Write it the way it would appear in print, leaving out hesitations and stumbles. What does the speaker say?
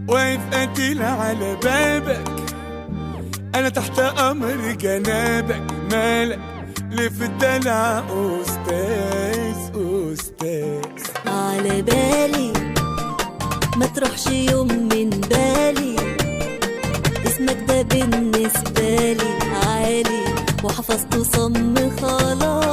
واقف قتيل على بابك، انا تحت امر جنابك. مالك ليه في الدلع استاذ استاذ؟ على بالي ما تروحش يوم من بالي، اسمك ده بالنسبة لي عالي وحفظته صم خلاص.